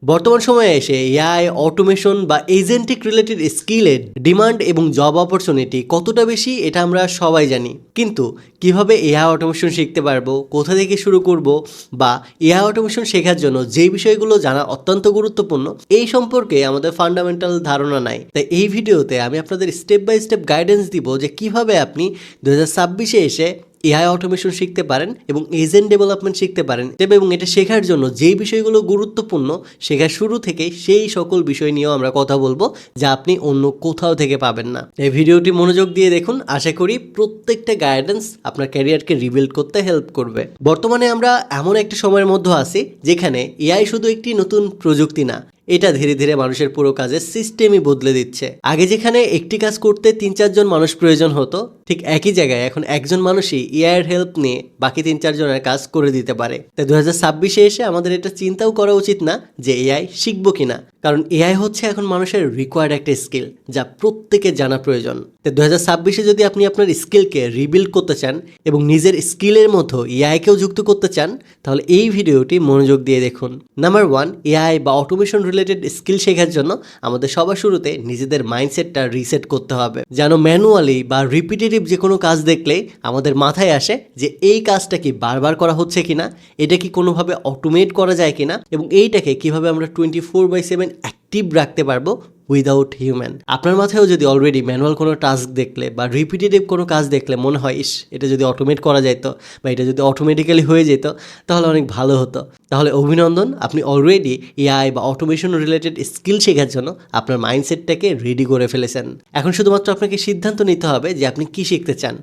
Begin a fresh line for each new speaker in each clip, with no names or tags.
বর্তমান সময়ে এসে এআই অটোমেশন বা এজেন্টিক রিলেটেড স্কিলের ডিমান্ড এবং জব অপরচুনিটি কতটা বেশি এটা আমরা সবাই জানি, কিন্তু কিভাবে এআই অটোমেশন শিখতে পারবো, কোথা থেকে শুরু করব, বা এআই অটোমেশন শেখার জন্য যে বিষয়গুলো জানা অত্যন্ত গুরুত্বপূর্ণ এই সম্পর্কে আমাদের ফান্ডামেন্টাল ধারণা নাই। তাই এই ভিডিওতে আমি আপনাদের স্টেপ বাই স্টেপ গাইডেন্স দিব যে কিভাবে আপনি 2026-এ এসে এআই অটোমেশন শিখতে পারেন এবং এজেন্ট ডেভেলপমেন্ট শিখতে পারেন, এবং এটা শেখার জন্য যেই বিষয়গুলো গুরুত্বপূর্ণ শেখার শুরু থেকে সেই সকল বিষয় নিয়েও আমরা কথা বলবো যা আপনি অন্য কোথাও থেকে পাবেন না। এই ভিডিওটি মনোযোগ দিয়ে দেখুন, আশা করি প্রত্যেকটা গাইডেন্স আপনার ক্যারিয়ারকে রিবিল্ড করতে হেল্প করবে। বর্তমানে আমরা এমন একটা সময়ের মধ্যে আছি যেখানে এআই শুধু একটি নতুন প্রযুক্তি না, এটা ধীরে ধীরে মানুষের পুরো কাজের সিস্টেমই বদলে দিচ্ছে। আগে যেখানে একটি কাজ করতে 3-4 জন মানুষ প্রয়োজন হতো, ঠিক একই জায়গায় এখন একজন মানুষই এআই এর হেল্প নিয়ে বাকি 3-4 জনের কাজ করে দিতে পারে। তাই 2026-এ এসে আমাদের এটা চিন্তাও করা উচিত না যে এআই শিখবো কিনা, কারণ এআই হচ্ছে এখন মানুষের রিকোয়ার্ড একটা স্কিল যা প্রত্যেকের জানা প্রয়োজন। তাই 2026-এ যদি আপনি আপনার স্কিলকে রিবিল্ড করতে চান এবং নিজের স্কিলের মধ্যে এআইকেও যুক্ত করতে চান, তাহলে এই ভিডিওটি মনোযোগ দিয়ে দেখুন। নাম্বার 1, এআই বা অটোমেশন রিলেটেড স্কিল শেখার জন্য আমাদের সবার শুরুতে নিজেদের মাইন্ডসেটটা রিসেট করতে হবে। যেন ম্যানুয়ালি বা রিপিটেটিভ যে কোনো কাজ দেখলেই আমাদের মাথায় আসে যে এই কাজটা কি বারবার করা হচ্ছে কিনা, এটা কি কোনোভাবে অটোমেট করা যায় কিনা, এবং এইটাকে কিভাবে আমরা 24/7 অ্যাক্টিভ রাখতে পারবো উইদাউট হিউম্যান। আপনার মাথায়ও যদি অলরেডি ম্যানুয়াল কোনো টাস্ক দেখলে বা রিপিটেটিভ কোনো কাজ দেখলে মনে হয় ইস এটা যদি অটোমেট করা যেত বা এটা যদি অটোমেটিক্যালি হয়ে যেত তাহলে অনেক ভালো হতো, তাহলে অভিনন্দন, আপনি অলরেডি এআই বা অটোমেশন রিলেটেড স্কিল শেখার জন্য আপনার মাইন্ডসেটটাকে রেডি করে ফেলেছেন। এখন শুধুমাত্র আপনাকে সিদ্ধান্ত নিতে হবে যে আপনি কি শিখতে চান।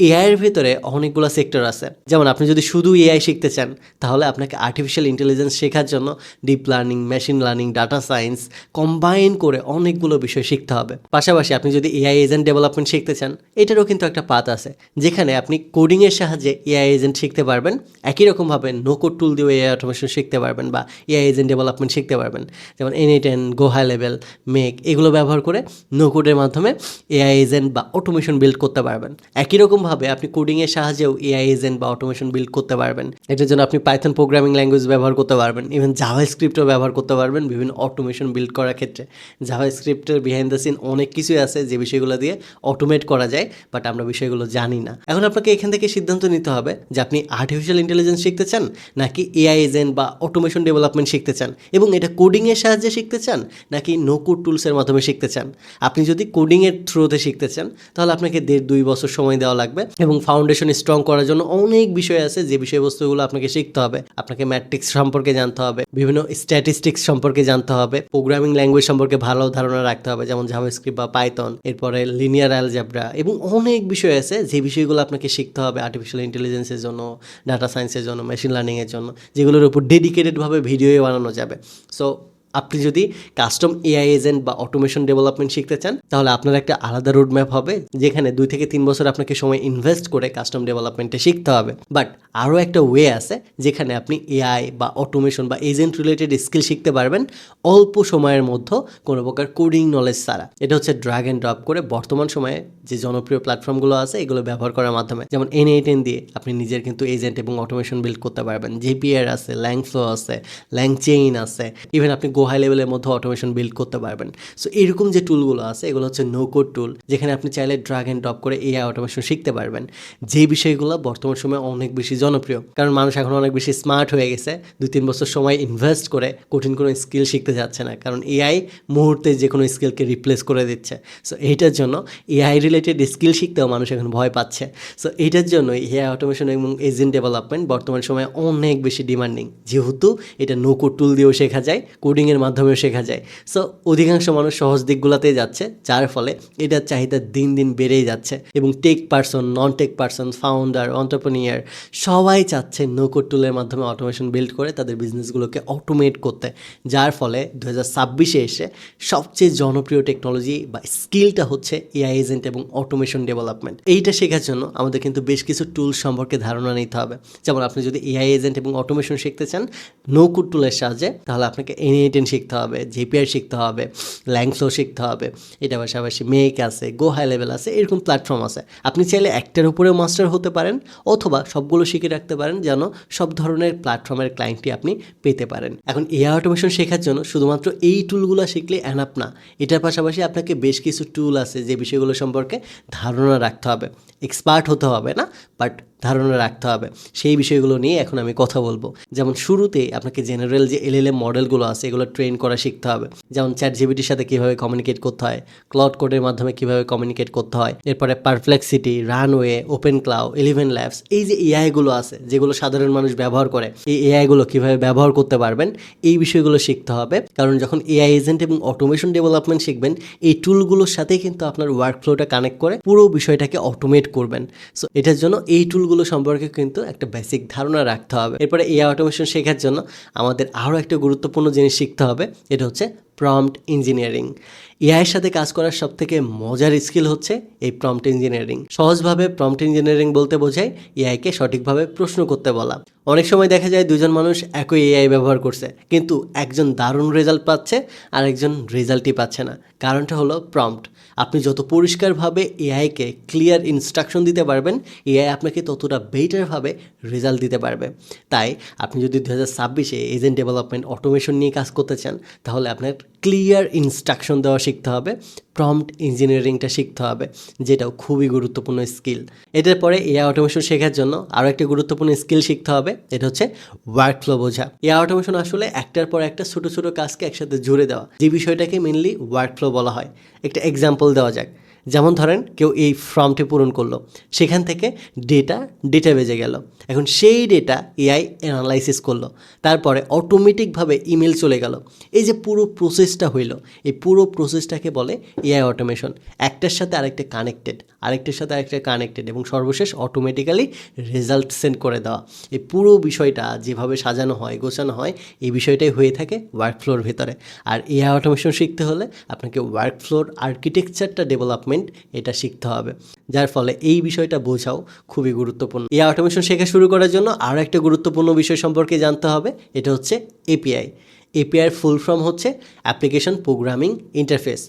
এআইয়ের ভেতরে অনেকগুলো সেক্টর আছে, যেমন আপনি যদি শুধু এআই শিখতে চান তাহলে আপনাকে আর্টিফিশিয়াল ইন্টেলিজেন্স শেখার জন্য deep learning, machine learning, data science combine করে অনেকগুলো বিষয় শিখতে হবে। পাশাপাশি আপনি যদি এআই এজেন্ট ডেভেলপমেন্ট শিখতে চান, এটারও কিন্তু একটা পাথ আছে যেখানে আপনি কোডিংয়ের সাহায্যে এআই এজেন্ট শিখতে পারবেন। একই রকমভাবে নো কোড টুল দিয়েও এআই অটোমেশন শিখতে পারবেন বা এআই এজেন্ট ডেভেলপমেন্ট শিখতে পারবেন, যেমন N8N, গো হাই লেভেল, মেক, এগুলো ব্যবহার করে নো কোডের মাধ্যমে এআই এজেন্ট বা অটোমেশন বিল্ড করতে পারবেন। একই রকমভাবে আপনি কোডিংয়ের সাহায্যেও এআই এজেন্ট বা অটোমেশন বিল্ড করতে পারবেন। এটার জন্য আপনি পাইথন প্রোগ্রামিং ল্যাঙ্গুয়েজ ব্যবহার করতে পারবেন, ইভেন জাভাস্ক্রিপ্টও ব্যবহার করতে পারবেন বিভিন্ন অটোমেশন বিল্ড করার ক্ষেত্রে। জাভাস্ক্রিপ্টের বিহাইন্ড দ্য সিন অনেক কিছুই আছে যে বিষয়গুলো দিয়ে অটোমেট করা যায়, বাট আমরা বিষয়গুলো জানি না। এখন আপনাকে এখান থেকে সিদ্ধান্ত নিতে হবে যে আপনি আর্টিফিশিয়াল ইন্টেলিজেন্স শিখতে চান নাকি এআই এজেন্ট বা অটোমেশন ডেভেলপমেন্ট শিখতে চান, এবং এটা কোডিংয়ের সাহায্যে শিখতে চান নাকি নো কোড টুলসের মাধ্যমে শিখতে চান। আপনি যদি কোডিংয়ের থ্রুতে শিখতে চান তাহলে আপনাকে 1.5-2 বছর সময় দেওয়া লাগবে, এবং ফাউন্ডেশন স্ট্রং করার জন্য অনেক বিষয় আছে যে বিষয়বস্তুগুলো আপনাকে শিখতে হবে। আপনাকে ম্যাট্রিক্স সম্পর্কে জানতে হবে, বিভিন্ন স্ট্যাটিস্টিক্স সম্পর্কে জানতে হবে, প্রোগ্রামিং ল্যাঙ্গুয়েজ সম্পর্কে ভালো ধারণা রাখতে হবে যেমন জাভাস্ক্রিপ্ট বা পাইথন, এরপরে লিনিয়ার অ্যালজেব্রা, এবং অনেক বিষয় আছে যে বিষয়গুলো আপনাকে শিখতে হবে আর্টিফিশিয়াল ইন্টেলিজেন্সের জন্য, ডাটা সায়েন্সের জন্য, মেশিন লার্নিংয়ের জন্য, যেগুলোর উপর ডেডিকেটেডভাবে ভিডিও বানানো যাবে। সো আপনি যদি কাস্টম এআই এজেন্ট বা অটোমেশন ডেভেলপমেন্ট শিখতে চান তাহলে আপনার একটা আলাদা রোডম্যাপ হবে যেখানে 2 থেকে 3 বছর আপনাকে সময় ইনভেস্ট করে কাস্টম ডেভেলপমেন্টে শিখতে হবে। বাট আরও একটা ওয়ে আছে যেখানে আপনি এআই বা অটোমেশন বা এজেন্ট রিলেটেড স্কিল শিখতে পারবেন অল্প সময়ের মধ্যে কোনো প্রকার কোডিং নলেজ ছাড়া। এটা হচ্ছে ড্র্যাগ অ্যান্ড ড্রপ করে বর্তমান সময়ে যে জনপ্রিয় প্ল্যাটফর্মগুলো আছে এগুলো ব্যবহার করার মাধ্যমে, যেমন N8N দিয়ে আপনি নিজের কিন্তু এজেন্ট এবং অটোমেশন বিল্ড করতে পারবেন। JPR আছে, ল্যাংফ্লো আছে, ল্যাংচেইন আছে, ইভেন আপনি গো হাই লেভেলের মধ্যে অটোমেশন বিল্ড করতে পারবেন। সো এরকম যে টুলগুলো আছে এগুলো হচ্ছে নো কোড টুল, যেখানে আপনি চাইলে ড্র্যাগ অ্যান্ড ড্রপ করে এআই অটোমেশন শিখতে পারবেন। যে বিষয়গুলো বর্তমান সময়ে অনেক বেশি জনপ্রিয়, কারণ মানুষ এখন অনেক বেশি স্মার্ট হয়ে গেছে, 2-3 বছর সময় ইনভেস্ট করে কঠিন কোনো স্কিল শিখতে যাচ্ছে না, কারণ এআই মুহূর্তে যে কোনো স্কিলকে রিপ্লেস করে দিচ্ছে। সো এইটার জন্য এআই রিলেটেড স্কিল শিখতেও মানুষ এখন ভয় পাচ্ছে। সো এইটার জন্য এআই অটোমেশন এবং এজেন্ট ডেভেলপমেন্ট বর্তমান সময়ে অনেক বেশি ডিমান্ডিং, যেহেতু এটা নো কোড টুল দিয়েও শেখা যায়, কোডিংয়ের মাধ্যমেও শেখা যায়। সো অধিকাংশ মানুষ সহজ দিকগুলোতেই যাচ্ছে, যার ফলে এটার চাহিদা দিন দিন বেড়েই যাচ্ছে, এবং tech person, non tech person, founder, entrepreneur সবাই চাচ্ছে নো কোড টুলের মাধ্যমে অটোমেশন বিল্ড করে তাদের বিজনেসগুলোকে অটোমেট করতে। যার ফলে 2026-এ এসে সবচেয়ে জনপ্রিয় টেকনোলজি বা স্কিলটা হচ্ছে এআই এজেন্ট এবং অটোমেশন ডেভেলপমেন্ট। এইটা শেখার জন্য আমাদের কিন্তু বেশ কিছু টুল সম্পর্কে ধারণা নিতে হবে। যেমন আপনি যদি এআই এজেন্ট এবং অটোমেশন শিখতে চান নো কোড টুলের সাহায্যে, তাহলে আপনাকে N8N N10 শিখতে হবে, JPR শিখতে হবে, ল্যাংফ্লো শিখতে হবে। এটা পাশাপাশি মেক আছে, গো হাই লেভেল আছে, এরকম প্ল্যাটফর্ম আছে। আপনি চাইলে একটার উপরেও মাস্টার হতে পারেন অথবা সবগুলো শিখে রাখতে পারেন যেন সব ধরনের প্ল্যাটফর্মের ক্লায়েন্টই আপনি পেতে পারেন। এখন এআই অটোমেশন শেখার জন্য শুধুমাত্র এই টুলগুলো শিখলে এনাফ না, এটার পাশাপাশি আপনাকে বেশ কিছু টুল আছে যে বিষয়গুলো সম্পর্কে ধারণা রাখতে হবে। এক্সপার্ট হতে হবে না, বাট ধারণা রাখতে হবে। সেই বিষয়গুলো নিয়ে এখন আমি কথা বলবো। যেমন শুরুতে আপনাকে জেনারেল যে LLM মডেলগুলো আছে এগুলো ট্রেন করা শিখতে হবে। যেমন ChatGPTর সাথে কীভাবে কমিউনিকেট করতে হয়, ক্লাউড কোডের মাধ্যমে কীভাবে কমিউনিকেট করতে হয়, এরপরে Perplexity, Runway, open Claude, 11 labs, এই যে এআইগুলো আছে যেগুলো সাধারণ মানুষ ব্যবহার করে, এই এআইগুলো কীভাবে ব্যবহার করতে পারবেন এই বিষয়গুলো শিখতে হবে। কারণ যখন এআই এজেন্ট এবং অটোমেশন ডেভেলপমেন্ট শিখবেন, এই টুলগুলোর সাথেই কিন্তু আপনার ওয়ার্কফ্লোটা কানেক্ট করে পুরো বিষয়টাকে অটোমেট করবেন। সো এটার জন্য এই টুলগুলো সম্পর্কে কিন্তু একটা বেসিক ধারণা রাখতে হবে। এরপরে এআই অটোমেশন শেখার জন্য আমাদের আরও একটা গুরুত্বপূর্ণ জিনিস শিখতে হবে, এটা হচ্ছে প্রম্পট ইঞ্জিনিয়ারিং। এআইয়ের সাথে কাজ করার সবথেকে মজার স্কিল হচ্ছে এই প্রম্পট ইঞ্জিনিয়ারিং। সহজভাবে প্রম্পট ইঞ্জিনিয়ারিং বলতে বোঝায় এআইকে সঠিকভাবে প্রশ্ন করতে বলা। অনেক সময় দেখা যায় দুজন মানুষ একই এআই ব্যবহার করছে, কিন্তু একজন দারুণ রেজাল্ট পাচ্ছে আর একজন রেজাল্টই পাচ্ছে না। কারণটা হলো প্রম্পট। আপনি যত পরিষ্কারভাবে এআইকে ক্লিয়ার ইনস্ট্রাকশন দিতে পারবেন, এআই আপনাকে ততটা বেটারভাবে রেজাল্ট দিতে পারবে। তাই আপনি যদি 2026-এ এজেন্ট ডেভেলপমেন্ট অটোমেশন নিয়ে কাজ করতে চান, তাহলে আপনার ক্লিয়ার ইনস্ট্রাকশন দেওয়া শিখতে হবে, প্রম্পট ইঞ্জিনিয়ারিংটা শিখতে হবে, যেটাও খুবই গুরুত্বপূর্ণ স্কিল। এটার পরে এআই অটোমেশন শেখার জন্য আরও একটা গুরুত্বপূর্ণ স্কিল শিখতে হবে, এটা হচ্ছে ওয়ার্কফ্লো বোঝা। এআই অটোমেশন আসলে একটার পর একটা ছোটো ছোটো কাজকে একসাথে জুড়ে দেওয়া, যে বিষয়টাকে মেনলি ওয়ার্কফ্লো বলা হয়। একটা এক্সাম্পল দেওয়া যাক। যেমন ধরেন কেউ এই ফর্মটি পূরণ করলো, সেখান থেকে ডেটা বেজে গেল। এখন সেই ডেটা এআই অ্যানালাইসিস করলো, তারপরে অটোমেটিকভাবে ইমেল চলে গেল। এই যে পুরো প্রসেসটা হইল, এই পুরো প্রসেসটাকে বলে এআই অটোমেশন। একটার সাথে আরেকটা কানেক্টেড, আরেকটার সাথে আরেকটা কানেক্টেড, এবং সর্বশেষ অটোমেটিক্যালি রেজাল্ট সেন্ড করে দেওয়া। এই পুরো বিষয়টা যেভাবে সাজানো হয়, গোছানো হয়, এই বিষয়টাই হয়ে থাকে ওয়ার্কফ্লোর ভিতরে। আর এআই অটোমেশন শিখতে হলে আপনাকে ওয়ার্কফ্লোর আর্কিটেকচারটা ডেভেলপমেন্ট এটা শিখতে হবে, যার ফলে এই বিষয়টা বোঝাও খুবই গুরুত্বপূর্ণ। এআই অটোমেশন শেখা শুরু করার জন্য আরও একটা গুরুত্বপূর্ণ বিষয় সম্পর্কে জানতে হবে, এটা হচ্ছে এপিআই। এপিআইয়ের ফুল ফর্ম হচ্ছে অ্যাপ্লিকেশন প্রোগ্রামিং ইন্টারফেস।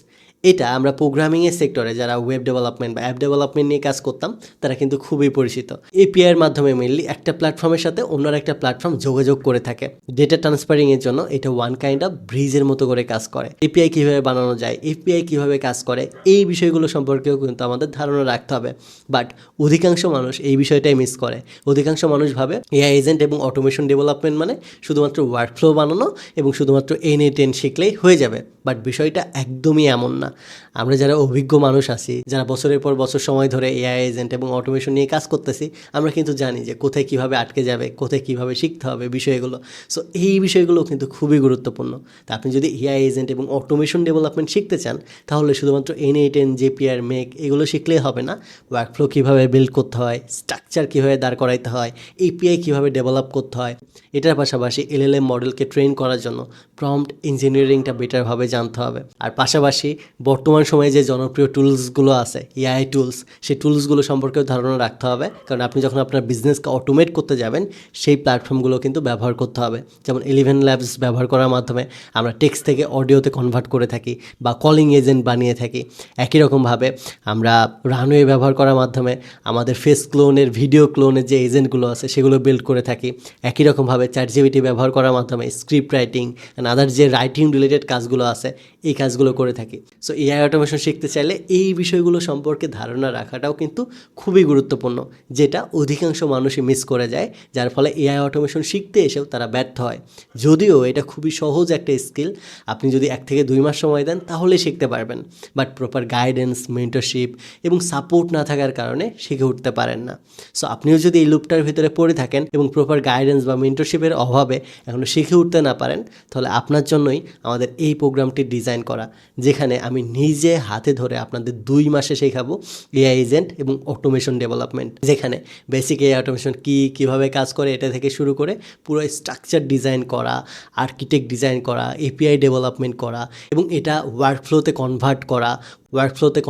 এটা আমরা প্রোগ্রামিংয়ের সেক্টরে যারা ওয়েব ডেভেলপমেন্ট বা অ্যাপ ডেভেলপমেন্ট নিয়ে কাজ করতাম তারা কিন্তু খুবই পরিচিত। এপিআইয়ের মাধ্যমে মেনলি একটা প্ল্যাটফর্মের সাথে অন্য একটা প্ল্যাটফর্ম যোগাযোগ করে থাকে। ডেটা ট্রান্সফারিংয়ের জন্য এটা ওয়ান কাইন্ড অফ ব্রিজের মতো করে কাজ করে। এপিআই কীভাবে বানানো যায়, এপিআই কীভাবে কাজ করে, এই বিষয়গুলো সম্পর্কেও কিন্তু আমাদের ধারণা রাখতে হবে। বাট অধিকাংশ মানুষ এই বিষয়টাই মিস করে। অধিকাংশ মানুষ ভাবে এআই এজেন্ট এবং অটোমেশন ডেভেলপমেন্ট মানে শুধুমাত্র ওয়ার্কফ্লো বানানো এবং শুধুমাত্র N8N শিখলেই হয়ে যাবে। বাট বিষয়টা একদমই এমন না। আমরা যারা অভিজ্ঞ মানুষ আছি, যারা বছরের পর বছর সময় ধরে এআই এজেন্ট এবং অটোমেশন নিয়ে কাজ করতেছি, আমরা কিন্তু জানি যে কোথায় কীভাবে আটকে যাবে, কোথায় কীভাবে শিখতে হবে বিষয়গুলো। সো এই বিষয়গুলো কিন্তু খুবই গুরুত্বপূর্ণ। তা আপনি যদি এআই এজেন্ট এবং অটোমেশন ডেভেলপমেন্ট শিখতে চান, তাহলে শুধুমাত্র N8N, JPR, মেক এগুলো শিখলেই হবে না। ওয়ার্কফ্লো কীভাবে বিল্ড করতে হয়, স্ট্রাকচার কীভাবে দাঁড় করাইতে হয়, এপিআই কীভাবে ডেভেলপ করতে হয়, এটার পাশাপাশি LLM মডেলকে ট্রেন করার জন্য প্রম্পট ইঞ্জিনিয়ারিংটা বেটারভাবে জানতে হবে। আর পাশাপাশি বর্তমান সময়ে যে জনপ্রিয় টুলসগুলো আছে, এআই টুলস, সেই টুলসগুলো সম্পর্কেও ধারণা রাখতে হবে। কারণ আপনি যখন আপনার বিজনেসকে অটোমেট করতে যাবেন, সেই প্ল্যাটফর্মগুলো কিন্তু ব্যবহার করতে হবে। যেমন 11 ল্যাবস ব্যবহার করার মাধ্যমে আমরা টেক্সট থেকে অডিওতে কনভার্ট করে থাকি বা কলিং এজেন্ট বানিয়ে থাকি। একই রকমভাবে আমরা রানওয়ে ব্যবহার করার মাধ্যমে আমাদের ফেস ক্লোনের, ভিডিও ক্লোনের যে এজেন্টগুলো আছে সেগুলো বিল্ড করে থাকি। একই রকমভাবে ChatGPT ব্যবহার করার মাধ্যমে স্ক্রিপ্ট রাইটিং অ্যান্ড আদার যে রাইটিং রিলেটেড কাজগুলো আছে এই কাজগুলো করে থাকি। সো এআই অটোমেশন শিখতে চাইলে এই বিষয়গুলো সম্পর্কে ধারণা রাখাটাও কিন্তু খুবই গুরুত্বপূর্ণ, যেটা অধিকাংশ মানুষই মিস করে যায়, যার ফলে এআই অটোমেশন শিখতে এসেও তারা ব্যর্থ হয়। যদিও এটা খুবই সহজ একটা স্কিল, আপনি যদি 1 থেকে 2 মাস সময় দেন তাহলে শিখতে পারবেন। বাট প্রপার গাইডেন্স, মেন্টরশিপ এবং সাপোর্ট না থাকার কারণে শিখে উঠতে পারেন না। সো আপনিও যদি এই লুপটার ভিতরে পড়ে থাকেন এবং প্রপার গাইডেন্স বা মেন্টরশিপের অভাবে এখনও শিখে উঠতে না পারেন, তাহলে আপনার জন্যই আমাদের এই প্রোগ্রামটি ডিজাইন করা, যেখানে আমি আমি নিজে হাতে ধরে আপনাদের 2 মাসে শেখাবো এআই এজেন্ট এবং অটোমেশন ডেভেলপমেন্ট, যেখানে বেসিক এআই অটোমেশন কীভাবে কাজ করে এটা থেকে শুরু করে পুরো স্ট্রাকচার ডিজাইন করা, আর্কিটেক্ট ডিজাইন করা, এপিআই ডেভেলপমেন্ট করা এবং এটা ওয়ার্কফ্লোতে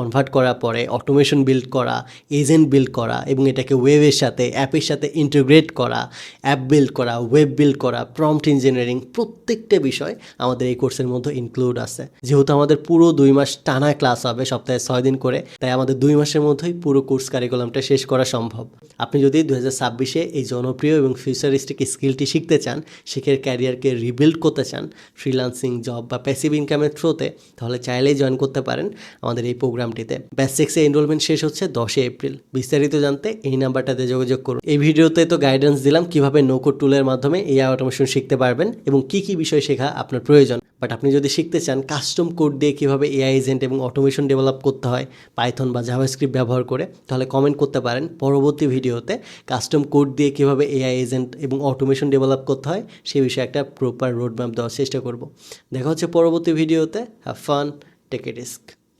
কনভার্ট করার পরে অটোমেশন বিল্ড করা, এজেন্ট বিল্ড করা এবং এটাকে ওয়েবের সাথে অ্যাপের সাথে ইন্টিগ্রেট করা, অ্যাপ বিল্ড করা, ওয়েব বিল্ড করা, প্রম্পট ইঞ্জিনিয়ারিং, প্রত্যেকটা বিষয় আমাদের এই কোর্সের মধ্যে ইনক্লুড আছে। যেহেতু আমাদের পুরো 2 মাস টানা ক্লাস হবে সপ্তাহে 6 দিন করে, তাই আমাদের 2 মাসের মধ্যেই পুরো কোর্স কারিকুলামটা শেষ করা সম্ভব। আপনি যদি 2026-এ এই জনপ্রিয় এবং ফিউচারিস্টিক স্কিলটি শিখতে চান, শিখে ক্যারিয়ারকে রিবিল্ড করতে চান ফ্রিল্যান্সিং জব বা প্যাসিভ ইনকামের থ্রুতে, তাহলে চাইলেই জয়েন করতে পারেন আমাদের এই প্রোগ্রামটিতে। ব্যাচ 6-এ এনরোলমেন্ট শেষ হচ্ছে 10 এপ্রিল। বিস্তারিত জানতে এই নাম্বারটাতে যোগাযোগ করুন। এই ভিডিওতে তো গাইডেন্স দিলাম কিভাবে নো-কোড টুলের মাধ্যমে এআই অটোমেশন শিখতে পারবেন এবং কী কী বিষয় শেখা আপনার প্রয়োজন। বাট আপনি যদি শিখতে চান কাস্টম কোড দিয়ে কীভাবে এআই এজেন্ট এবং অটোমেশন ডেভেলপ করতে হয় পাইথন বা জাভাস্ক্রিপ্ট ব্যবহার করে, তাহলে কমেন্ট করতে পারেন। পরবর্তী ভিডিওতে কাস্টম কোড দিয়ে কীভাবে এআই এজেন্ট এবং অটোমেশন ডেভেলপ করতে হয় সেই বিষয়ে একটা প্রপার রোড ম্যাপ দেওয়ার চেষ্টা করব। দেখা হচ্ছে পরবর্তী ভিডিওতে। Have fun, take a risk.